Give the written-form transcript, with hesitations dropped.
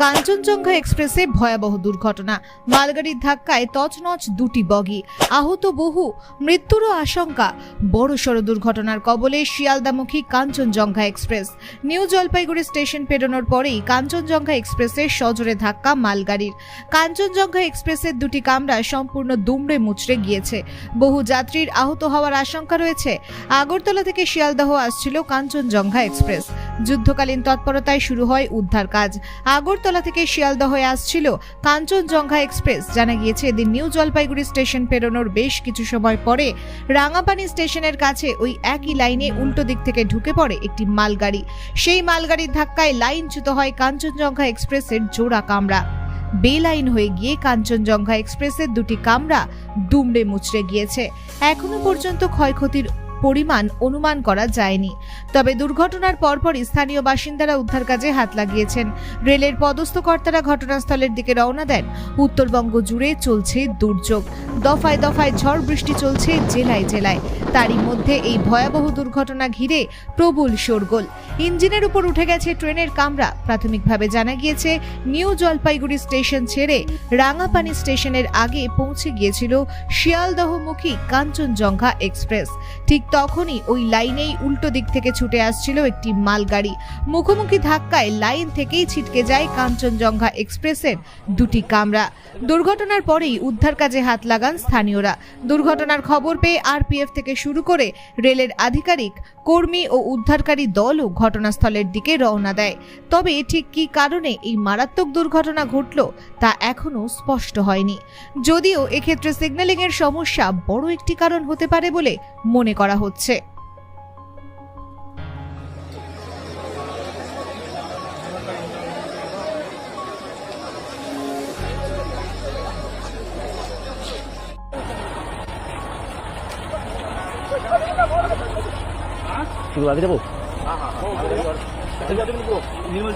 কাঞ্চনজঙ্ঘা এক্সপ্রেসে ভয়াবহ দুর্ঘটনা, মালগাড়ির ধাক্কায় তছনছ দুটি বগি, আহত বহু, মৃত্যুরও আশঙ্কা। বড়সড় দুর্ঘটনার কবলে শিয়ালদামুখী Kanchenjunga express. New Jalpaiguri station পেরোনোর পরেই কাঞ্চনজঙ্ঘা এক্সপ্রেসের সজোরে ধাক্কা মালগাড়ির। কাঞ্চনজঙ্ঘা এক্সপ্রেসের দুটি কামরা সম্পূর্ণ দুমড়ে মুচড়ে গিয়েছে। বহু যাত্রীর আহত হওয়ার আশঙ্কা রয়েছে। আগরতলা থেকে শিয়ালদহ আসছিল কাঞ্চনজঙ্ঘা এক্সপ্রেস। যুদ্ধকালীন তৎপরতায় শুরু হয় উদ্ধার কাজ। আগরতলা থেকে শিয়ালদহ আসছিল কাঞ্চনজঙ্ঘা এক্সপ্রেস। জানা গিয়েছে এদিন নিউ জলপাইগুড়ি স্টেশন পেরোনোর বেশ কিছু সময় পরে রাঙাপানি স্টেশনের কাছে ওই একই লাইনে উল্টো দিক থেকে ঢুকে পড়ে একটি মালগাড়ি। সেই মালগাড়ির ধাক্কায় লাইনচ্যুত হয় কাঞ্চনজঙ্ঘা এক্সপ্রেসের জোড়া কামরা। বেলাইন হয়ে গিয়ে কাঞ্চনজঙ্ঘা এক্সপ্রেসের দুটি কামরা দুমড়ে মুচড়ে গিয়েছে। এখনো পর্যন্ত ক্ষয়ক্ষতির পরিমাণ অনুমান করা যায়নি। তবে দুর্ঘটনার পরপরই স্থানীয় বাসিন্দারা উদ্ধার কাজে হাত লাগিয়েছেন। রেলের পদস্থ কর্তারা ঘটনাস্থলের দিকে রওনা দেন। উত্তরবঙ্গ জুড়ে চলছে দুর্যোগ, দফায় দফায় ঝড় বৃষ্টি চলছে জেলায় জেলায়। তারই মধ্যে এই ভয়াবহ দুর্ঘটনা ঘিরে প্রবল শোরগোল। ইঞ্জিনের উপর উঠে গেছে ট্রেনের কামরা। প্রাথমিকভাবে জানা গিয়েছে নিউ জলপাইগুড়ি স্টেশন ছেড়ে রাঙাপানি স্টেশনের আগে পৌঁছে গিয়েছিল শিয়ালদহমুখী কাঞ্চনজঙ্ঘা এক্সপ্রেস। ঠিক তখনই ওই লাইনেই উল্টো দিক থেকে ছুটে আসছিল একটি মালগাড়ি। মুখোমুখি ধাক্কায় লাইন থেকেই ছিটকে যায় কাঞ্চনজঙ্ঘা এক্সপ্রেসের দুটি কামরা। দুর্ঘটনার পরেই উদ্ধার কাজে হাত লাগান স্থানীয়রা। দুর্ঘটনার খবর পেয়ে আরপিএফ থেকে শুরু করে রেলের আধিকারিক, কর্মী ও উদ্ধারকারী দলও ঘটনাস্থলের দিকে রওনা দেয়। তবে ঠিক কী কারণে এই মারাত্মক দুর্ঘটনা ঘটল তা এখনো স্পষ্ট হয়নি। যদিও এক্ষেত্রে সিগন্যালিং এর সমস্যা বড় একটি কারণ হতে পারে বলে মনে করা হচ্ছে। শুরু আগে যাবো। নির্মল